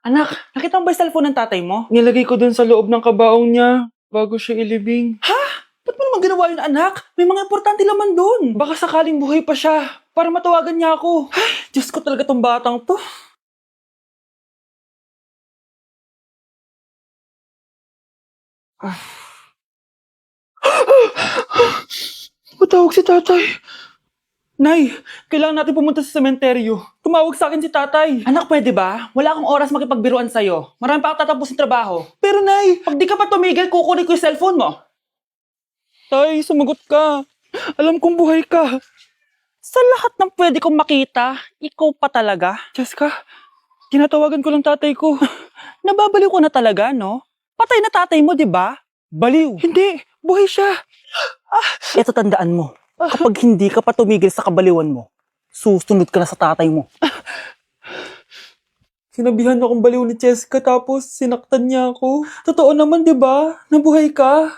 Anak, nakita mo ba yung cellphone ng tatay mo? Nilagay ko dun sa loob ng kabaong niya bago siya ilibing. Ba't mo naman ginawa yun, anak? May mga importante laman dun. Baka sakaling buhay pa siya para matawagan niya ako. Ay, Diyos ko talaga tong batang to. Matawag si tatay. Nay, kailangan natin pumunta sa sementeryo. Tumawag sa akin si tatay. Anak, pwede ba? Wala akong oras makipagbiruan sa'yo. Marami pa akong tatapusin trabaho. Pero nay, Pag di ka pa tumigil, kukunin ko yung cellphone mo. tay, sumagot ka. Alam kong buhay ka. Sa lahat ng pwede kong makita, ikaw pa talaga. Jessica, tinatawagan ko lang tatay ko. Nababaliw ko na talaga, no? Patay na tatay mo, di ba? Baliw. Hindi, buhay siya. Ito tandaan mo. Kapag hindi ka pa tumigil sa kabaliwan mo, susunod ka na sa tatay mo. Sinabihan akong baliw ni Jessica tapos sinaktan niya ako. Totoo naman, di ba? Nabuhay ka.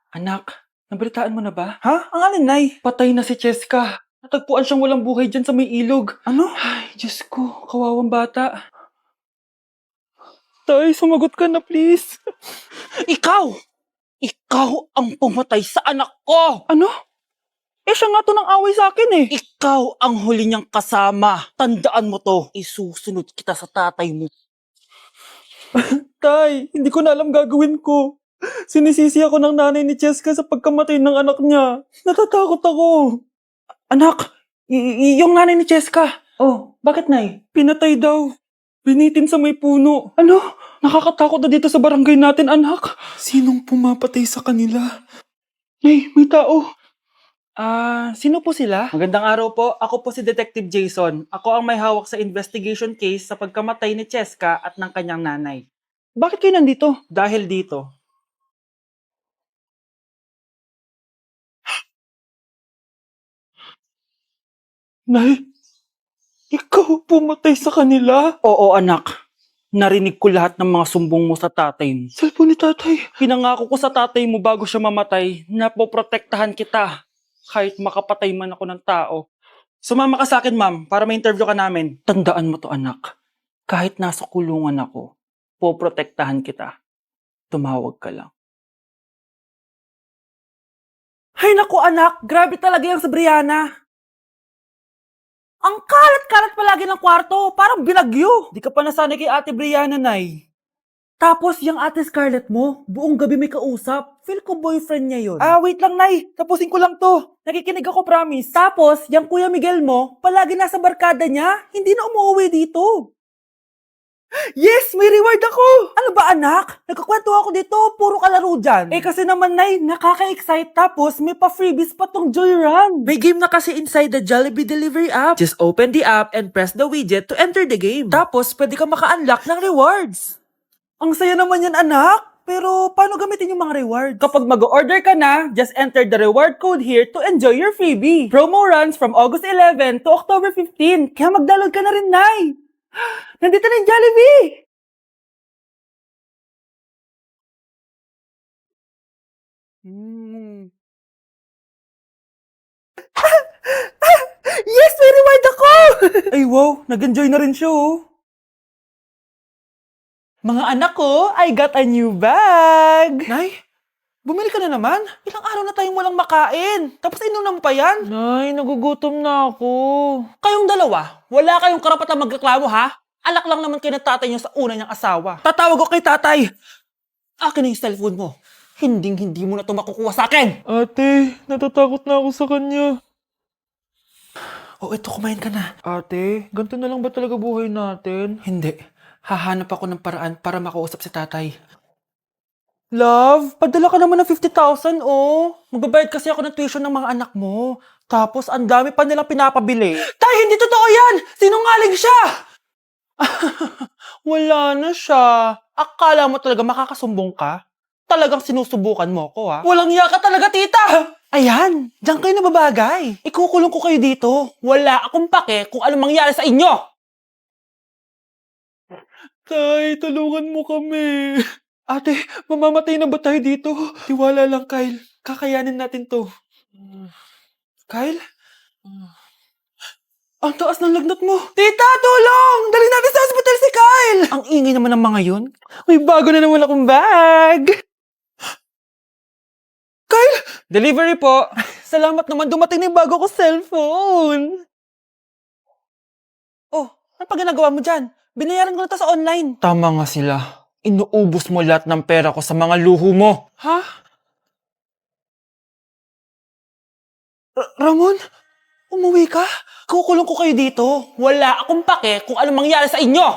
Anak, nabalitaan mo na ba? Ha? Ang alin, nay? Patay na si Jessica. Natagpuan siyang walang buhay dyan sa may ilog. Ano? Ay, Diyos ko, kawawang bata. Tay, sumagot ka na please. Ikaw! Ikaw ang pumatay sa anak ko! Ano? Eh, siya nga to ng away sa akin eh. Ikaw ang huli niyang kasama. Tandaan mo to. Isusunod kita sa tatay mo. Tay, hindi ko na alam gagawin ko. Sinisisi ako ng nanay ni Jessica sa pagkamatay ng anak niya. Natatakot ako. Anak, yung nanay ni Cheska. Oh, Bakit, Nay? pinatay daw. Binitin sa may puno. Ano? Nakakatakot na dito sa barangay natin, anak. Sinong pumapatay sa kanila? Nay, may tao. Sino po sila? Magandang araw po. Ako po si Detective Jason. Ako ang may hawak sa investigation case sa pagkamatay ni Cheska at ng kanyang nanay. Bakit kayo nandito? Dahil dito, Nay, ikaw pumatay sa kanila? oo anak, narinig ko lahat ng mga sumbong mo sa tatay mo. Cellphone ni tatay. Pinangako ko sa tatay mo bago siya mamatay na poprotektahan kita kahit makapatay man ako ng tao. Sumama ka sa akin, ma'am, para may interview ka namin. Tandaan mo to, anak. Kahit nasa kulungan ako, poprotektahan kita. Tumawag ka lang. Hay naku, anak! Grabe talaga yung sa Brianna. Ang kalat-kalat palagi ng kwarto, parang binagyo. Di ka pa nasanay kay Ate Brianna, Nay. Tapos, yung Ate Scarlett mo, buong gabi may kausap. Feel ko boyfriend niya yun. Wait lang, Nay. Tapusin ko lang to. Nakikinig ako, promise. Tapos, yung Kuya Miguel mo, palagi nasa barkada niya, hindi na umuwi dito. Yes, may reward ako! Ano ba, anak? Nagkakwento ako dito, puro kalaro dyan. Eh kasi naman, Nay, nakaka-excite tapos may pa-freebies pa tong Joy Run. May game na kasi inside the Jollibee Delivery app. Just open the app and press the widget to enter the game. Tapos, pwede ka maka-unlock ng rewards. Ang saya naman yan, anak. Pero paano gamitin yung mga rewards? Kapag mag-order ka na, just enter the reward code here to enjoy your freebie. Promo runs from August 11 to October 15. Kaya mag-download ka na rin, Nay. Nandito na yung Jollibee! Yes! May reward ako! Ay wow, nag-enjoy na rin siya oh. Mga anak ko, I got a new bag! Nay, bumili ka na naman? Ilang araw na tayong walang makain. Tapos inunom pa yan? Nay, nagugutom na ako. Kayong dalawa, wala kayong karapatang magreklamo ha? Alak lang naman kayo ng tatay niyo sa una niyang asawa. Tatawag ko kay tatay! Akin na yung cellphone mo. Hinding-hindi mo na ito makukuha sa akin! Ate, natatakot na ako sa kanya. Oh, eto, kumain ka na. Ate, ganito na lang ba talaga buhay natin? Hindi. Hahanap ako ng paraan para makausap si tatay. Love, Padala ka naman ng 50,000, oh. Magbabayad kasi ako ng tuition ng mga anak mo. Tapos, ang dami pa nilang pinapabili. Tay, hindi totoo yan! Sinungaling siya! Wala na siya. Akala mo talaga makakasumbong ka? Talagang sinusubukan mo ko, ha? Walang iya ka talaga, tita! Ayan, diyan kayo nababagay. Ikukulong ko kayo dito. Wala akong pake kung anong mangyari sa inyo. Tay, tulungan mo kami. Ate, mamamatay na ba tayo dito? Tiwala lang, Kyle. Kakayanin natin to. Kyle? Ang taas ng lagnat mo. Tita, tulong! Dali natin sa hospital si Kyle! Ang ingay naman ng mga yun. May bago na naman akong bag. Kyle! Delivery po. Salamat naman, dumating na yung bago ko cellphone. Oh, ano pa ginagawa mo dyan? Binayaran ko na to sa online. Tama nga sila. Inuubos mo lahat ng pera ko sa mga luho mo. Ha? Ramon? Umuwi ka? Kukulong ko kayo dito. Wala akong pake kung ano mangyari sa inyo.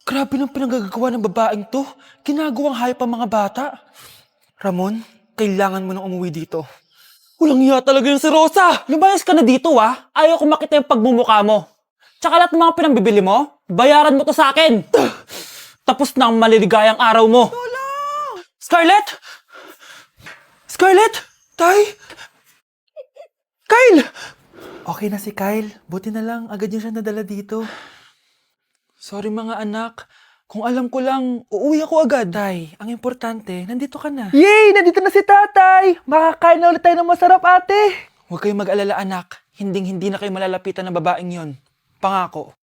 Grabe ng pinagagawa ng babaeng to. Ginagawang hayop ang mga bata. Ramon, kailangan mo nang umuwi dito. Walang iya talaga yung si Rosa. Lumayas ka na dito Ayaw ko makita yung pagmumukha mo. Tsaka lahat ng mga pinambibili mo, bayaran mo to sa akin. Tapos na ang maliligayang araw mo. Tulong! Scarlett! Scarlett! Tay! Kyle! Okay na si Kyle. Buti na lang, agad niya siya nadala dito. Sorry mga anak. Kung alam ko lang, uuwi ako agad. Tay, ang importante, nandito ka na. Yay! Nandito na si tatay! Makakain na ulit tayo ng masarap, ate! Huwag kayong mag-alala, anak. Hinding-hindi na kayo malalapitan ng babaeng yon. Pangako.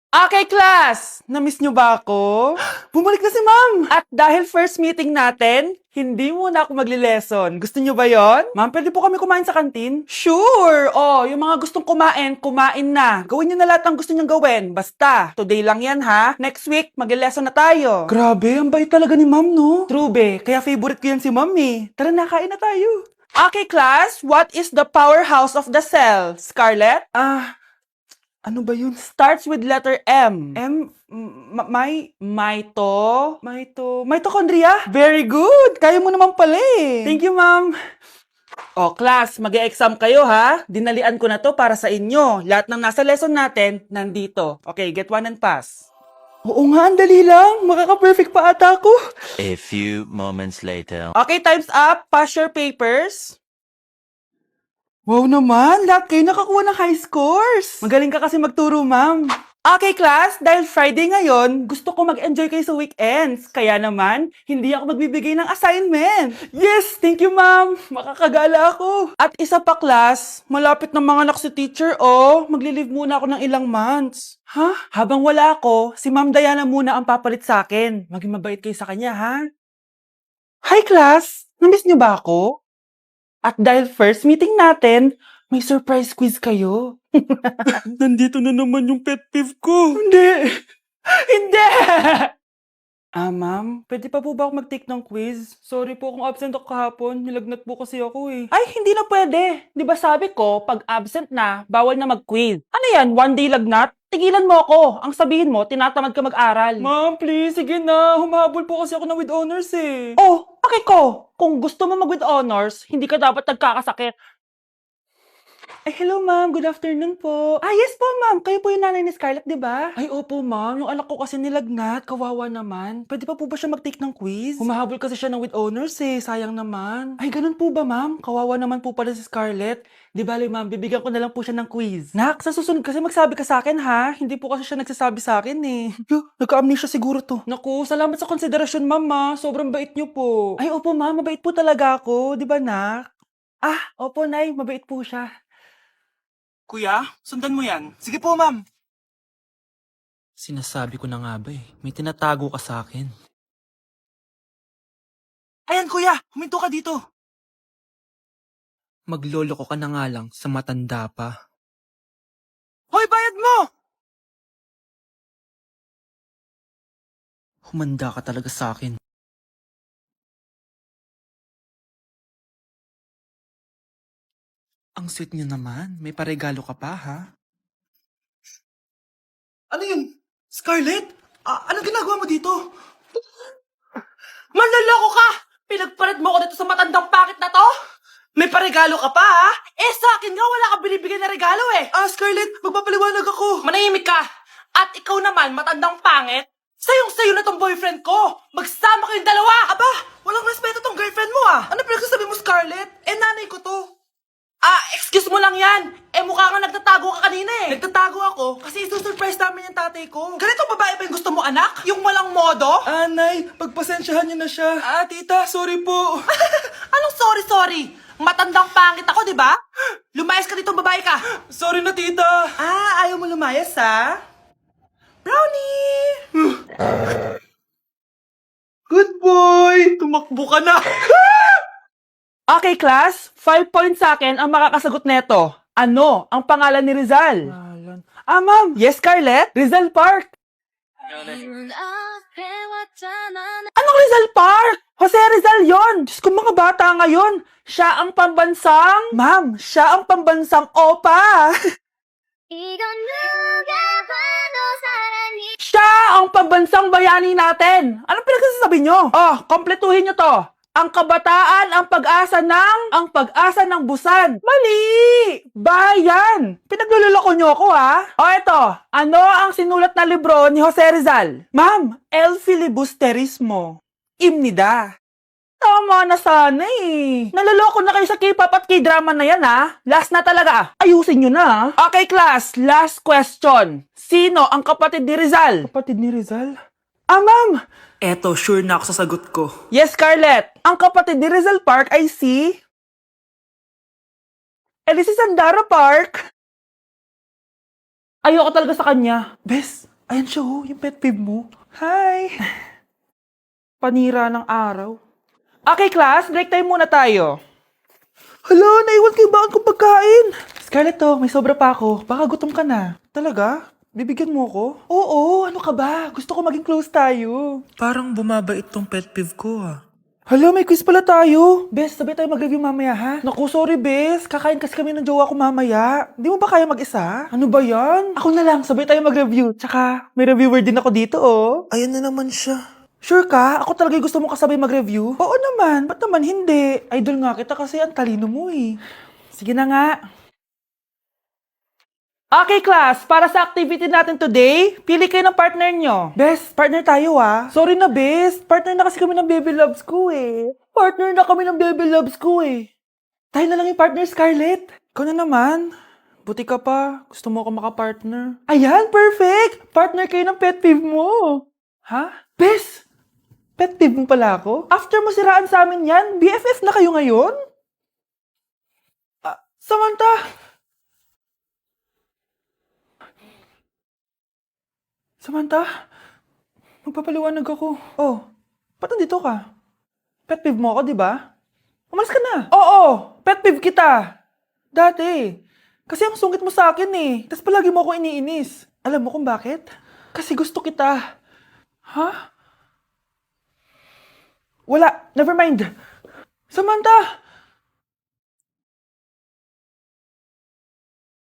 Okay, class! Namiss nyo ba ako? Bumalik na si ma'am! At dahil first meeting natin, hindi muna ako magli-lesson. Gusto nyo ba yon? Ma'am, pwede po kami kumain sa kantin? Sure! Oh, yung mga gustong kumain, kumain na. Gawin nyo na lahat ng gusto nyong gawin. Basta, today lang yan ha. Next week, magli-lesson na tayo. Grabe, ang bait talaga ni ma'am, no? True, be. Kaya favorite ko yan si ma'am eh. Tara na, kain na tayo. Okay, class. What is the powerhouse of the cell? Scarlett? Ano ba yun? Starts with letter M. Mitochondria? Very good! Kaya mo naman pala eh. Thank you, ma'am. O, class, mag-e-exam kayo ha. Dinalian ko na to para sa inyo. Lahat ng nasa lesson natin, nandito. Okay, get one and pass. Oo nga, ang dali lang. Makaka-perfect pa ata ako. A few moments later. Okay, time's up. Pass your papers. Wow naman, lahat kayo nakakuha ng high scores. Magaling ka kasi magturo, ma'am. Okay, class, dahil Friday ngayon, gusto ko mag-enjoy kayo sa weekends. Kaya naman, hindi ako magbibigay ng assignment. Yes, thank you, ma'am. Makakagala ako. At isa pa, class, malapit na mga anak si teacher, magli-leave muna ako ng ilang months. Ha? Habang wala ako, si Ma'am Diana muna ang papalit sa akin. Maging mabait kayo sa kanya, ha? Hi, class! Namiss niyo ba ako? At dahil first meeting natin, may surprise quiz kayo. Nandito na naman yung pet peeve ko. Hindi! Hindi! Ma'am, pwede pa po ba ako mag-take ng quiz? Sorry po kung absent ako kahapon. Nilagnat po kasi ako eh. Ay, hindi na pwede. Di ba sabi ko, pag absent na, bawal na mag-quiz. Ano yan, one day lagnat? Tigilan mo ako. Ang sabihin mo, tinatamad ka mag-aral. Ma'am, please, sige na. Humahabol po kasi ako na with honors eh. Oh, okay ko. Kung gusto mo mag-with honors, hindi ka dapat nagkakasakit. Ay, hello ma'am. Good afternoon po. Yes po ma'am. Kayo po yung nanay ni Scarlett, di ba? Ay, opo ma'am. Yung anak ko kasi nilagnat. Kawawa naman. Pwede pa po ba siya mag-take ng quiz? Humahabol kasi siya ng with honors eh. Sayang naman. Ay, ganun po ba ma'am? Kawawa naman po pala si Scarlett. Di bale ma'am, bibigyan ko na lang po siya ng quiz. Nak, sa susunod kasi magsabi ka sa akin ha. Hindi po kasi siya nagsasabi sa akin eh. Nagka-amnesia siguro to. Naku, salamat sa konsiderasyon ma'am ha. Sobrang bait niyo po. Ay, opo ma'am. Mabait po talaga ako. Di ba nak? Opo nay. Mabait po siya. Kuya, sundan mo yan. Sige po, ma'am. Sinasabi ko na nga ba eh. May tinatago ka sa akin. Ayan, kuya. Huminto ka dito. Magloloko ka na nga lang sa matanda pa. Hoy, bayad mo! Humanda ka talaga sa akin. Ang sweet niyo naman. May paregalo ka pa, ha? Ano yun? Scarlett? Anong ginagawa mo dito? Manloloko ka! Pinagpalit mo ko dito sa matandang pakit na to? May paregalo ka pa, ha? Sa akin nga, wala ka binibigay na regalo eh. Scarlett, magpapaliwanag ako. Manahimik ka. At ikaw naman, matandang pangit. Sayong-sayo na tong boyfriend ko. Magsama kayong dalawa. Aba, walang respeto tong girlfriend mo Ano pinagsasabi mo, Scarlett? Nanay ko to. Excuse mo lang yan. Mukha nga nagtatago ka kanina eh. Nagtatago ako kasi isusurprise namin yung tatay ko. Ganito babae ba yung gusto mo, anak? Yung walang modo? Nay, pagpasensyahan niyo na siya. Tita, sorry po. Anong sorry? Matandang pangit ako, di ba? Lumayas ka dito, babae ka. Sorry na, tita. Ayaw mo lumayas, ha? Brownie! Good boy! Tumakbo ka na. Okay, class. 5 points sa akin ang makakasagot neto. Ano ang pangalan ni Rizal? Ma'am. Yes, Scarlett? Rizal Park. Anong Rizal Park? Jose Rizal yon. Diyos ko, mga bata ngayon. Siya ang pambansang... Ma'am, siya ang pambansang opa. Siya ang pambansang bayani natin. Anong pinagsasabi nyo? Oh, kompletuhin nyo to. Ang kabataan, ang pag-asa ng busan. Mali! Bayan! Pinagluloko nyo ako, ha? O eto, ano ang sinulat na libro ni Jose Rizal? Ma'am, El Filibusterismo. Imnida. Tama na sana eh. Naloloko na kayo sa K-pop at K-drama na yan, ha? Last na talaga. Ayusin nyo na, ha? Okay, class. Last question. Sino ang kapatid ni Rizal? Kapatid ni Rizal? Ma'am! Eto, sure na ako sa sagot ko. Yes, Scarlett. Ang kapatid ni Rizal Park ay si... si Sandara Park. Ayoko talaga sa kanya. Bes, ayan siya yung pet peeve mo. Hi! Panira ng araw. Okay, class. Break time muna tayo. Hala, naiwan ko yung baon kong pagkain. Scarlett, may sobra pa ako. Baka gutom ka na. Talaga? Bibigyan mo ko? Oo, ano ka ba? Gusto ko maging close tayo. Parang bumabait tong pet peeve ko, Hala, may quiz pala tayo. Bes, sabay tayo mag-review mamaya, ha? Naku, sorry, Bes. Kakain kasi kami ng jowa ko mamaya. Di mo ba kaya mag-isa? Ano ba yan? Ako na lang, sabay tayo mag-review. Tsaka, may reviewer din ako dito, oh. Ayan na naman siya. Sure ka? Ako talaga gusto mo kasabay mag-review? Oo naman. Ba't naman hindi? Idol nga kita kasi ang talino mo, eh. Sige na nga. Okay, class. Para sa activity natin today, pili kayo ng partner nyo. Best, partner tayo, ah. Sorry na, best. Partner na kasi kami ng baby loves ko, eh. Partner na kami ng baby loves ko, eh. Tayo na lang yung partner, Scarlett. Ikaw na naman. Buti ka pa. Gusto mo ako makapartner. Ayan, perfect! Partner kayo ng pet peeve mo. Ha? Best! Pet peeve mo pala ako? After mo siraan sa amin yan, BFF na kayo ngayon? Samantha! Samantha, magpapaliwanag ako. Oh, ba't nandito ka? Pet peeve mo ako, di ba? Umalis ka na. Oo, pet peeve kita. Dati. Kasi ang sungit mo sa akin eh. Tapos palagi mo ako iniinis. Alam mo kung bakit? Kasi gusto kita. Ha? Wala, never mind. Samantha!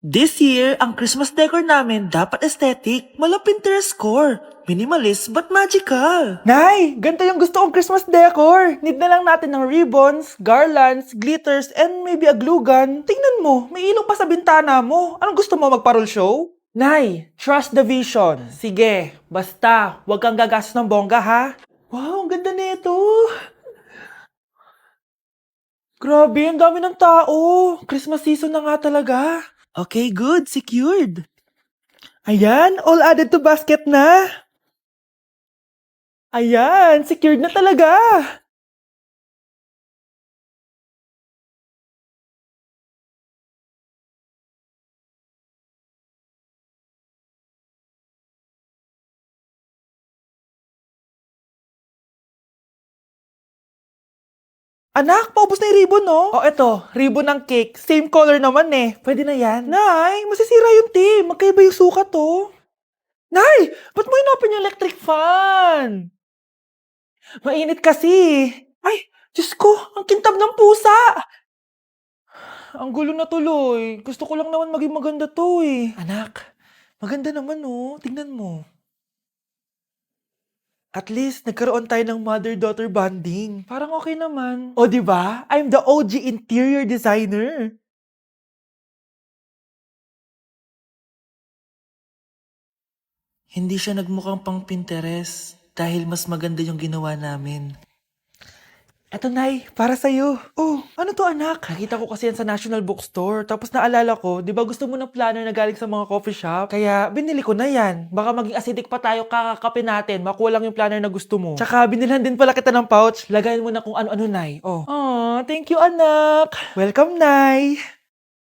This year, ang Christmas decor namin dapat aesthetic, mala Pinterest score. Minimalist but magical. Nay, ganito yung gusto kong Christmas decor. Need na lang natin ng ribbons, garlands, glitters, and maybe a glue gun. Tingnan mo, may ilaw pa sa bintana mo. Anong gusto mo, mag-parol show? Nay, trust the vision. Sige, basta, huwag kang gagastos ng bongga, ha? Wow, ang ganda nito. Grabe, ang dami ng tao. Christmas season na nga talaga. Okay, good. Secured. Ayan, all added to basket na. Ayan, secured na talaga. Anak, paubos na yung ribbon, no? Oh, eto, ribbon ng cake. Same color naman eh. Pwede na yan. Nay, masisira yung team. Magkaiba yung sukat, oh. Nay, ba't mo inopin yung electric fan? Mainit kasi. Ay, Diyos ko, ang kintab ng pusa. Ang gulo na tuloy. Gusto ko lang naman maging maganda to eh. Anak, maganda naman, oh. Tingnan mo. At least, nagkaroon tayo ng mother-daughter bonding. Parang okay naman. O, di ba? I'm the OG interior designer. Hindi siya nagmukhang pang Pinterest dahil mas maganda yung ginawa namin. Eto, Nay, para sa'yo. Oh, ano to, anak? Nakita ko kasi yan sa National Bookstore. Tapos naalala ko, di ba gusto mo ng planner na galing sa mga coffee shop? Kaya binili ko na yan. Baka maging acidic pa tayo kakakape natin. Makuha lang yung planner na gusto mo. Tsaka binilhan din pala kita ng pouch. Lagayan mo na kung ano-ano, Nay. Oh. Aw, thank you, anak. Welcome, Nay.